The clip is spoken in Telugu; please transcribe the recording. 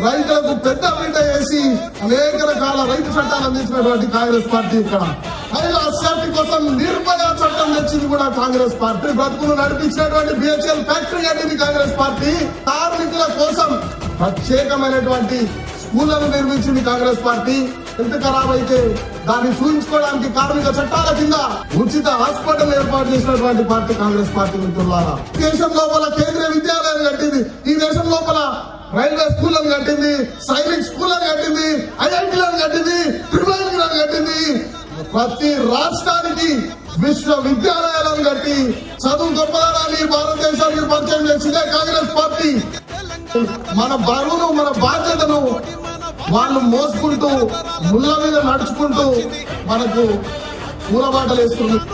రైతులకు పెద్ద పీట వేసి అనేక రకాల రైతు చట్టాలు అందించినటువంటి కాంగ్రెస్ పార్టీ ఇక్కడ మహిళా శాంతి కోసం నిర్భయ చట్టం తెచ్చింది కూడా కాంగ్రెస్ పార్టీ. బ్రతుకులు నడిపించినటువంటి బిహెచ్ఎల్ ఫ్యాక్టరీ కట్టింది కాంగ్రెస్ పార్టీ. కార్మికుల కోసం ప్రత్యేకమైనటువంటి స్కూళ్లను నిర్మించింది కాంగ్రెస్ పార్టీ. ఎంత ఖరాబ్ అయితే దాన్ని చూపించుకోవడానికి కార్మిక చట్టాల కింద ఉచిత హాస్పిటల్ ఏర్పాటు చేసినటువంటి పార్టీ కాంగ్రెస్ పార్టీ. మిత్రులారా, దేశం లోపల కేంద్రీయ విద్యాలయాలు కట్టింది, ఈ దేశం లోపల రైల్వే స్కూళ్లను కట్టింది, సైనిక్ స్కూళ్లను కట్టింది, ఐఐటీలను కట్టింది, ట్రిపుల్ కట్టింది. ప్రతి రాష్ట్రానికి విశ్వవిద్యాలయాలను కట్టి చదువు గొప్పదనాన్ని భారతదేశానికి పరిచయం చేసిందే కాంగ్రెస్ పార్టీ. మన బరువును మన బాధ్యతను వాళ్ళు మోసుకుంటూ ముళ్ళ మీద నడుచుకుంటూ మనకు పూలబాటలు వేస్తున్నారు.